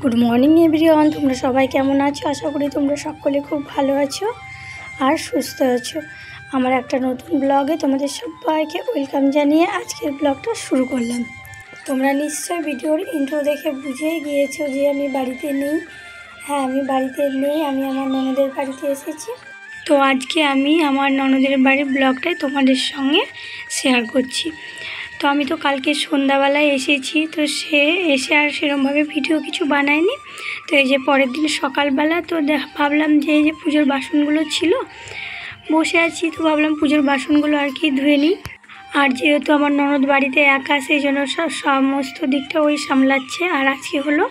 Good morning everyone, তোমরা সবাই কেমন আছো? আশা করি তোমরা সকলে খুব ভালো আছো আর সুস্থ আছো। আমার একটা নতুন ব্লগে তোমাদের সবাইকে ওয়েলকাম জানিয়ে আজকের ব্লগটা শুরু করলাম। তোমরা নিশ্চয়ই ভিডিওর ইন্ট্রো দেখে বুঝেই গিয়েছো যে আমি বাড়িতে নেই। হ্যাঁ, আমি বাড়িতে নেই, আমি আমার ননদের বাড়িতে এসেছি। তো আজকে আমি আমার ননদের বাড়ির ব্লগটাই তোমাদের সঙ্গে শেয়ার করছি। তো আমি তো কালকে সন্ধ্যাবেলায় এসেছি, তো সে এসে আর সেরকমভাবে ভিডিও কিছু বানায়নি। তো এই যে পরের দিন সকালবেলা তো ভাবলাম যে এই যে পুজোর বাসনগুলো ছিল, বসে আছি তো ভাবলাম পুজোর বাসনগুলো আর কি ধুয়ে নিই। আর যেহেতু আমার ননদ বাড়িতে একা, সেই জন্য সমস্ত দিকটা ওই সামলাচ্ছে। আর আজকে হলো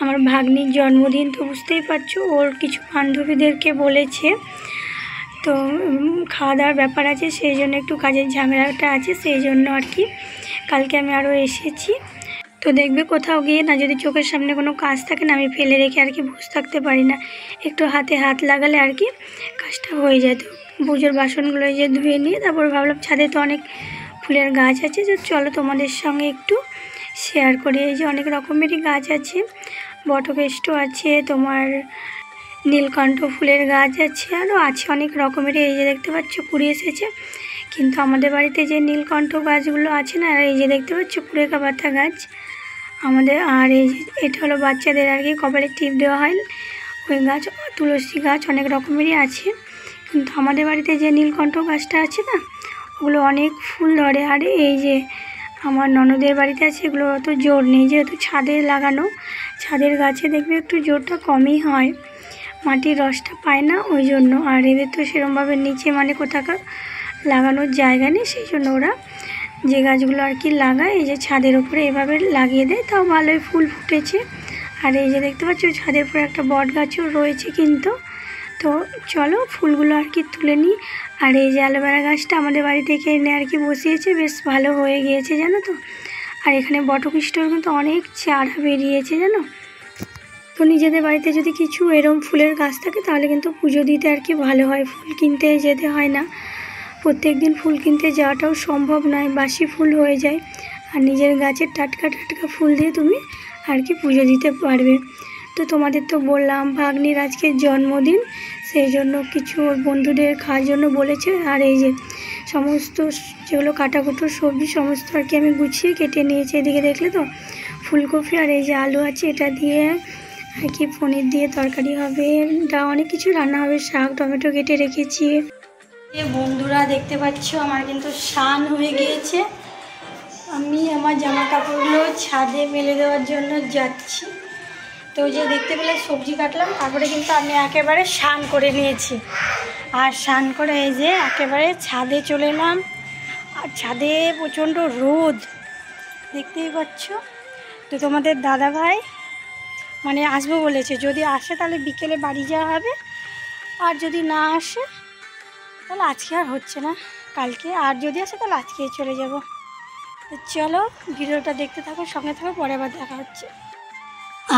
আমার ভাগ্নির জন্মদিন, তো বুঝতেই পারছো ওর কিছু বান্ধবীদেরকে বলেছে, তো খাওয়া দাওয়ার ব্যাপার আছে, সেই জন্য একটু কাজের ঝামেলাটা আছে, সেই জন্য আর কি কালকে আমি আরও এসেছি। তো দেখবে কোথাও গিয়ে না, যদি চোখের সামনে কোনো কাজ থাকে না, আমি ফেলে রেখে আর কি বসে থাকতে পারি না, একটু হাতে হাত লাগালে আর কি কাজটা হয়ে যায়। তো পুজোর বাসনগুলো যে ধুয়ে নিয়ে তারপর ভাবলাম ছাদে তো অনেক ফুলের গাছ আছে, যে চলো তোমাদের সঙ্গে একটু শেয়ার করি। এই যে অনেক রকমেরই গাছ আছে, বটকেষ্ট আছে, তোমার নীলকণ্ঠ ফুলের গাছ আছে, আরও আছে অনেক রকমের। এই যে দেখতে পাচ্ছ কুড়ি এসেছে, কিন্তু আমাদের বাড়িতে যে নীলকণ্ঠ গাছগুলো আছে না, এই যে দেখতে পাচ্ছ কুড়েকা পাতা গাছ আমাদের। আর এই যে এটা হলো বাচ্চাদের আর কি কপালে টিপ দেওয়া হয় ওই গাছ, তুলসী গাছ, অনেক রকমেরই আছে। কিন্তু আমাদের বাড়িতে যে নীলকণ্ঠ গাছটা আছে না, ওগুলো অনেক ফুল ধরে। আর এই যে আমার ননদের বাড়িতে আছে, এগুলো অত জোর নেই, যেহেতু ছাদে লাগানো, ছাদের গাছে দেখবে একটু জোরটা কমই হয়, মাটির রসটা পায় না ওই জন্য। আর এদের তো সেরকমভাবে নিচে মানে কোথাকার লাগানোর জায়গা নেই, সেই জন্য ওরা যে গাছগুলো আর কি লাগায় এই যে ছাদের উপরে এভাবে লাগিয়ে দেয়, তাও ভালোই ফুল ফুটেছে। আর এই যে দেখতে পাচ্ছ ছাদের উপরে একটা বট গাছও রয়েছে কিন্তু। তো চলো ফুলগুলো আর কি তুলে নিই। আর এই যে অ্যালোভেরা গাছটা আমাদের বাড়ি থেকে এনে আর কি বসিয়েছে, বেশ ভালো হয়ে গিয়েছে জানো তো। আর এখানে বটকৃষ্ণর কিন্তু অনেক চারা বেরিয়েছে জানো। তো নিজেদের বাড়িতে যদি কিছু এরম ফুলের গাছ থাকে তাহলে কিন্তু পুজো দিতে আর কি ভালো হয়, ফুল কিনতে যেতে হয় না। প্রত্যেক দিন ফুল কিনতে যাওয়াটাও সম্ভব নয়, বাসি ফুল হয়ে যায়। আর নিজের গাছের টাটকা টাটকা ফুল দিয়ে তুমি আর কি পুজো দিতে পারবে। তো তোমাদের তো বললাম ভাগ্নির আজকে জন্মদিন, সেই জন্য কিছু ওর বন্ধুদের খাওয়ার জন্য বলেছে। আর এই যে সমস্ত যেগুলো কাটাকুটো সবজি সমস্ত আর কি আমি গুছিয়ে কেটে নিয়েছি। এদিকে দেখলে তো ফুলকপি আর এই যে আলু আছে, এটা দিয়ে আর কি পনির দিয়ে তরকারি হবে, অনেক কিছু রান্না হবে, শাক টমেটো কেটে রেখেছি। বন্ধুরা দেখতে পাচ্ছ আমার কিন্তু স্নান হয়ে গিয়েছে, আমি আমার জামা কাপড়গুলো ছাদে মেলে দেওয়ার জন্য যাচ্ছি। তো যে দেখতে পেলে সবজি কাটলাম, তারপরে কিন্তু আমি একেবারে স্নান করে নিয়েছি। আর স্নান করে এই যে একেবারে ছাদে চলে এলাম। আর ছাদে প্রচণ্ড রোদ দেখতেই পাচ্ছ। তো তোমাদের দাদা ভাই মানে আসবো বলেছে, যদি আসে তাহলে বিকেলে বাড়ি যাওয়া হবে, আর যদি না আসে তাহলে আজকে আর হচ্ছে না, কালকে। আর যদি আসে তাহলে আজকেই চলে যাব। তো চলো ভিডিওটা দেখতে থাকো, সঙ্গে থাকো, পরে আবার দেখা হচ্ছে।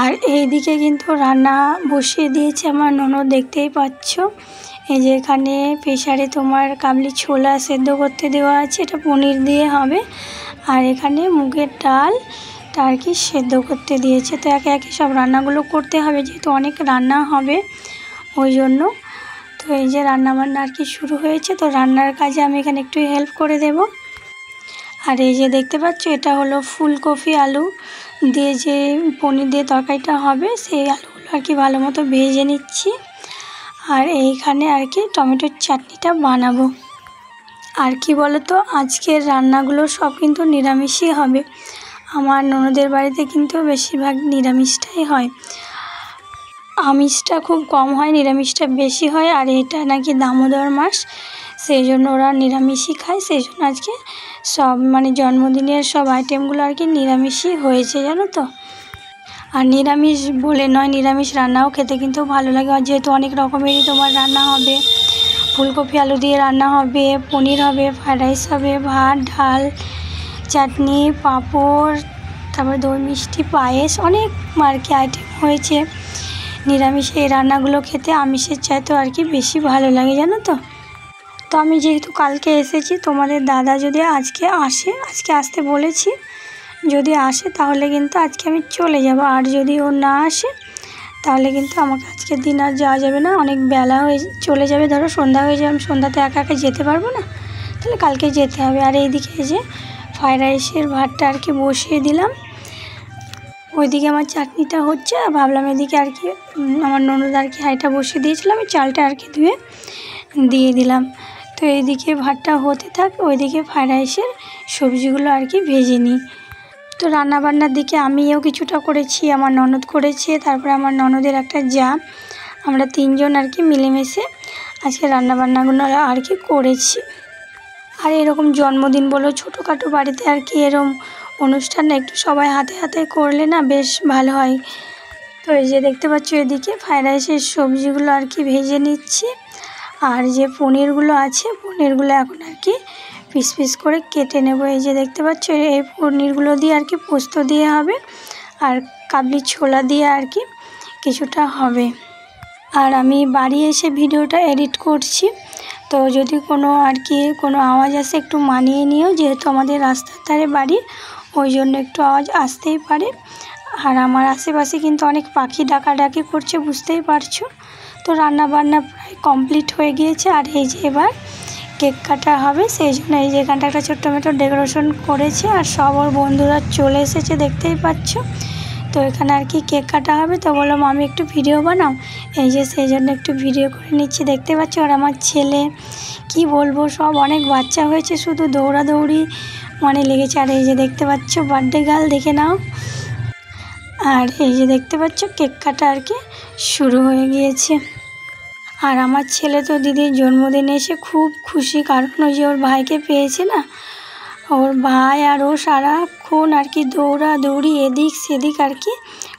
আর এইদিকে কিন্তু রান্না বসিয়ে দিয়েছে আমার ননদ, দেখতেই পাচ্ছ। এই যে এখানে প্রেসারে তোমার কাবলি ছোলা সেদ্ধ করতে দেওয়া আছে, এটা পনির দিয়ে হবে। আর এখানে মুগের ডাল আর কি সেদ্ধ করতে দিয়েছে। তো একে একে সব রান্নাগুলো করতে হবে, যেহেতু অনেক রান্না হবে ওই জন্য। তো এই যে রান্নাবান্না আর কি শুরু হয়েছে, তো রান্নার কাজে আমি এখানে একটু হেল্প করে দেব। আর এই যে দেখতে পাচ্ছ এটা হলো ফুলকপি আলু দিয়ে যে পনির দিয়ে তরকারিটা হবে, সেই আলুগুলো আর কি ভালো মতো ভেজে নিচ্ছি। আর এইখানে আর কি টমেটোর চাটনিটা বানাবো। আর কি বলো তো, আজকের রান্নাগুলো সব কিন্তু নিরামিষই হবে। আমার ননদের বাড়িতে কিন্তু বেশিরভাগ নিরামিষটাই হয়, আমিষটা খুব কম হয়, নিরামিষটা বেশি হয়। আর এটা নাকি দামোদর মাস, সেই জন্য ওরা নিরামিষই খায়, সেই জন্য আজকে সব মানে জন্মদিনের সব আইটেমগুলো আর কি নিরামিষই হয়েছে জানো তো। আর নিরামিষ বলে নয়, নিরামিষ রান্নাও খেতে কিন্তু ভালো লাগে। আর যেহেতু অনেক রকমেরই তোমার রান্না হবে, ফুলকপি আলু দিয়ে রান্না হবে, পনির হবে, ফ্রায়েড রাইস হবে, ভাত ডাল চাটনি পাঁপড়, তারপরে দই মিষ্টি পায়েস, অনেক আর কি আইটেম হয়েছে। নিরামিষে এই রান্নাগুলো খেতে আমিষের চাইতেও আর কি বেশি ভালো লাগে জানো তো। তো আমি যেহেতু কালকে এসেছি, তোমাদের দাদা যদি আজকে আসে, আজকে আসতে বলেছি, যদি আসে তাহলে কিন্তু আজকে আমি চলে যাব, আর যদি ও না আসে তাহলে কিন্তু আমাকে আজকের দিন আর যাওয়া যাবে না, অনেক বেলা হয়ে চলে যাবে, ধরো সন্ধ্যা হয়ে যাবে, আমি সন্ধ্যাতে একা একা যেতে পারবো না, তাহলে কালকে যেতে হবে। আর এইদিকে যে ফ্রাইড রাইসের ভাতটা আর কি বসিয়ে দিলাম, ওইদিকে আমার চাটনিটা হচ্ছে, আর ভাবলাম এদিকে আর কি আমার ননদ আর কি হাঁড়িটা বসিয়ে দিয়েছিলাম, আমি চালটা আর কি ধুয়ে দিয়ে দিলাম। তো এইদিকে ভাতটা হতে থাক, ওইদিকে ফ্রাইড রাইসের সবজিগুলো আর কি ভেজে নিই। তো রান্নাবান্নার দিকে আমিও কিছুটা করেছি, আমার ননদ করেছে, তারপরে আমার ননদের একটা যা, আমরা তিনজন আর কি মিলেমিশে আজকে রান্নাবান্নাগুলো আর কি করেছি। আর এরকম জন্মদিন বলো ছোটোখাটো বাড়িতে আর কি এরকম অনুষ্ঠান একটু সবাই হাতে হাতে করলে না বেশ ভালো হয়। তো এই যে দেখতে পাচ্ছ এদিকে ফ্রাইড রাইসের সবজিগুলো আর কি ভেজে নিচ্ছি, আর যে পনিরগুলো আছে পনিরগুলো এখন আর কি পিস পিস করে কেটে নেব। এই যে দেখতে পাচ্ছ এই পনিরগুলো দিয়ে আর কি পোস্ত দিয়ে হবে, আর কাবলি ছোলা দিয়ে আর কি কিছুটা হবে। আর আমি বাড়ি এসে ভিডিওটা এডিট করছি, তো যদি কোনো আর কি কোনো আওয়াজ আসে একটু মানিয়ে নিও, যেহেতু আমাদের রাস্তার ধারে বাড়ি, ওই জন্য একটু আওয়াজ আসতেই পারে। আর আমার আশেপাশে কিন্তু অনেক পাখি ডাকাডাকি করছে, বুঝতেই পারছো। তো রান্নাবান্না প্রায় কমপ্লিট হয়ে গিয়েছে, আর এই যে এবার কেক কাটা হবে, সেই জন্য এই যে এখানটা একটা ছোট্ট মেটো ডেকোরেশন করেছে, আর সব ওর বন্ধুরা চলে এসেছে দেখতেই পাচ্ছ। তো এখানে আর কি কেক কাটা হবে, তো বললাম আমি একটু ভিডিও বানাও, এই যে সেই জন্য একটু ভিডিও করে নিচ্ছি। দেখতে পাচ্ছ আর আমার ছেলে কি বলবো সব অনেক বাচ্চা হয়েছে, শুধু দৌড়াদৌড়ি মানে লেগেছে। আর এই যে দেখতে পাচ্ছ বার্থডে গার্ল দেখে নাও। আর এই যে দেখতে পাচ্ছ কেক কাটা আর কি শুরু হয়ে গিয়েছে। আর আমার ছেলে তো দিদির জন্মদিনে এসে খুব খুশি, কারণ ওই যে ওর ভাইকে পেয়েছে না, ওর ভাই আর ও সারাক্ষণ আর কি দৌড়াদৌড়ি এদিক সেদিক আর কি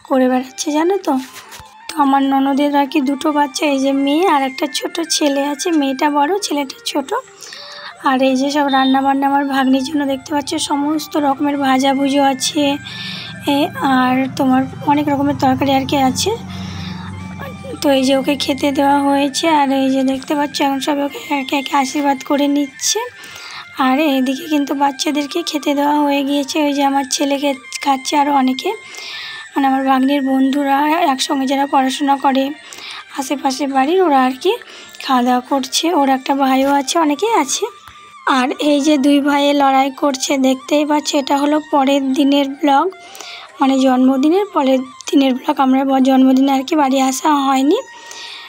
করে বেড়াচ্ছে, জানো তো। তো আমার ননদের আর কি দুটো বাচ্চা, এই যে মেয়ে আর একটা ছোট ছেলে আছে, মেয়েটা বড় ছেলেটা ছোট। আর এই যে সব রান্নাবান্না আমার ভাগ্নির জন্য দেখতে পাচ্ছ সমস্ত রকমের ভাজাভুজো আছে, আর তোমার অনেক রকমের তরকারি আর কি আছে। তো এই যে ওকে খেতে দেওয়া হয়েছে, আর এই যে দেখতে পাচ্ছ এখন সব ওকে একে একে আশীর্বাদ করে নিচ্ছে। আর এইদিকে কিন্তু বাচ্চাদেরকে খেতে দেওয়া হয়ে গিয়েছে, ওই যে আমার ছেলেকে খাচ্ছে, আরও অনেকে মানে আমার ভাগ্নির বন্ধুরা একসঙ্গে যারা পড়াশোনা করে আশেপাশে বাড়ির, ওরা আর কি খাওয়া দাওয়া করছে। ওর একটা ভাইও আছে, অনেকেই আছে। আর এই যে দুই ভাইয়ে লড়াই করছে দেখতেই পাচ্ছ, এটা হলো পরের দিনের ব্লগ, মানে জন্মদিনের পরের দিনের ব্লগ। আমরা জন্মদিনে আর কি বাড়ি আসা হয়নি।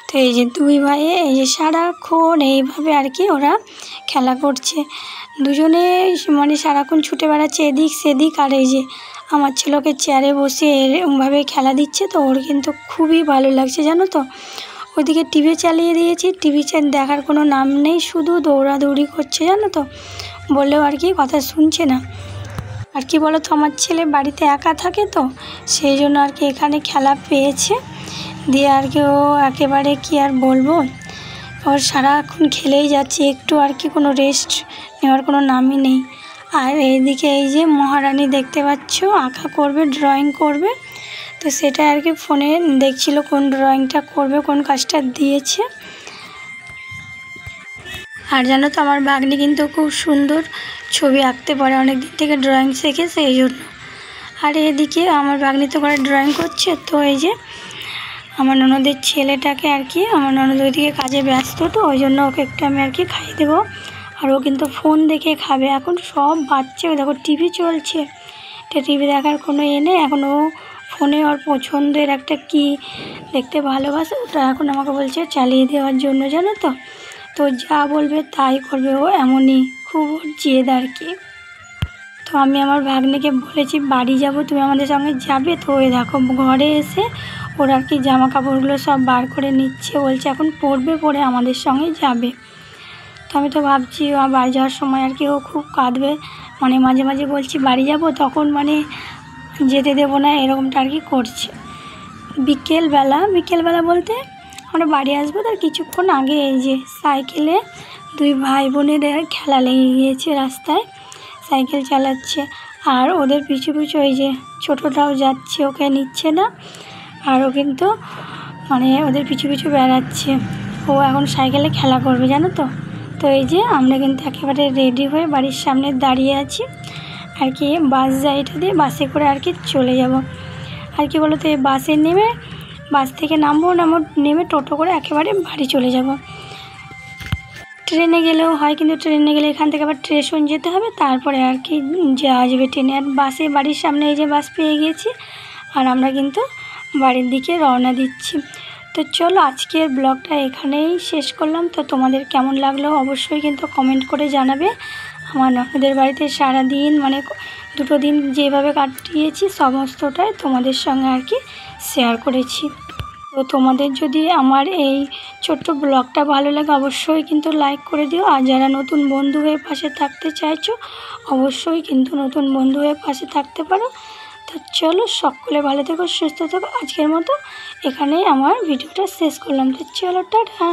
তো এই যে দুই ভাইয়ে এই যে সারাক্ষণ এইভাবে আর কি ওরা খেলা করছে, দুজনে মানে সারাক্ষণ ছুটে বেড়াচ্ছে এদিক সেদিক। আর এই যে আমার ছেলেকে চেয়ারে বসে এরকমভাবে খেলা দিচ্ছে, তো ওর কিন্তু খুবই ভালো লাগছে, জানো তো। ওইদিকে টিভি চালিয়ে দিয়েছি, টিভি দেখার কোনো নাম নেই, শুধু দৌড়াদৌড়ি করছে, জানো তো, বললেও আর কি কথা শুনছে না। আর কি বলো তো, আমার ছেলে বাড়িতে একা থাকে, তো সেই জন্য আর কি এখানে খেলা পেয়েছে, দিয়ে আর কি ও একেবারে কি আর বলবো, ওর সারাক্ষণ খেলেই যাচ্ছে, একটু আর কি কোনো রেস্ট নেওয়ার কোনো নামই নেই। আর এইদিকে এই যে মহারানী দেখতে পাচ্ছ আঁকা করবে, ড্রয়িং করবে, তো সেটা আর কি ফোনে দেখছিল কোন ড্রয়িংটা করবে, কোন কাজটা দিয়েছে। আর জানো তো আমার ভাগ্নি কিন্তু খুব সুন্দর ছবি আঁকতে পারে, অনেক দিন থেকে ড্রয়িং শিখেছে এই জন্য। আর এদিকে আমার ভাগ্নি তো করে ড্রয়িং করছে, তো এই যে আমার ননদের ছেলেটাকে আর কি আমার ননদ ওইদিকে কাজে ব্যস্ত, তো ওই জন্য ওকে একটু আমি আর কি খাইয়ে দেবো। আর ও কিন্তু ফোন দেখে খাবে, এখন সব বাচ্চা দেখো টিভি চলছে, তো টিভি দেখার কোনো নেই, এখন ও ফোনে ওর পছন্দের একটা কি দেখতে ভালোবাসে, ওটা এখন আমাকে বলছে চালিয়ে দেওয়ার জন্য, জানো তো। তো যা বলবে তাই করবে, ও এমনই খুব জেদ আর কি। তো আমি আমার ভাগ্নিকে বলেছি বাড়ি যাব, তুমি আমাদের সঙ্গে যাবে, তো ওই দেখো ঘরে এসে ওর আর কি জামা কাপড়গুলো সব বার করে নিচ্ছে, বলছে এখন পরবে, পরে আমাদের সঙ্গে যাবে। তো আমি তো ভাবছি বাড়ি যাওয়ার সময় আর কি ও খুব কাঁদবে, মানে মাঝে মাঝে বলছি বাড়ি যাব, তখন মানে যেতে দেবো না, এরকমটা আর কি করছে। বিকেলবেলা বলতে আমরা বাড়ি আসবো তার কিছুক্ষণ আগে এই যে সাইকেলে দুই ভাই বোনের খেলা লেগে গিয়েছে, রাস্তায় সাইকেল চালাচ্ছে, আর ওদের পিছু পিছু ওই যে ছোটোটাও যাচ্ছে, ওকে নিচ্ছে না, আর ও কিন্তু মানে ওদের পিছু পিছু বেড়াচ্ছে, ও এখন সাইকেলে খেলা করবে, জানো তো। তো এই যে আমরা কিন্তু একেবারে রেডি হয়ে বাড়ির সামনে দাঁড়িয়ে আছি, আর কি বাস যায়, এটা দিয়ে বাসে করে আর কি চলে যাব। আর কি বলো তো, এই বাসে নেমে বাস থেকে নেমে টোটো করে একেবারে বাড়ি চলে যাব। ট্রেনে গেলেও হয়, কিন্তু ট্রেনে গেলে এখান থেকে আবার স্টেশন যেতে হবে, তারপরে আর কি যাওয়া যাবে ট্রেনে। আর বাসে বাড়ির সামনে এই যে বাস পেয়ে গিয়েছি, আর আমরা কিন্তু বাড়ির দিকে রওনা দিচ্ছি। তো চলো আজকের ব্লগটা এখানেই শেষ করলাম। তো তোমাদের কেমন লাগলো অবশ্যই কিন্তু কমেন্ট করে জানাবে। আমার ননদের বাড়িতে সারাদিন মানে 2 দিন যেভাবে কাটিয়েছি সমস্তটাই তোমাদের সঙ্গে আর কি শেয়ার করেছি। তো তোমাদের যদি আমার এই ছোট্ট ব্লগটা ভালো লাগে অবশ্যই কিন্তু লাইক করে দিও। আর যারা নতুন বন্ধু হয়ে পাশে থাকতে চাইছো অবশ্যই কিন্তু নতুন বন্ধু হয়ে পাশে থাকতে পারো। তো চলো সকলে ভালো থেকো, সুস্থ থেকো। আজকের মতো এখানেই আমার ভিডিওটা শেষ করলাম। তো চলো টাটা।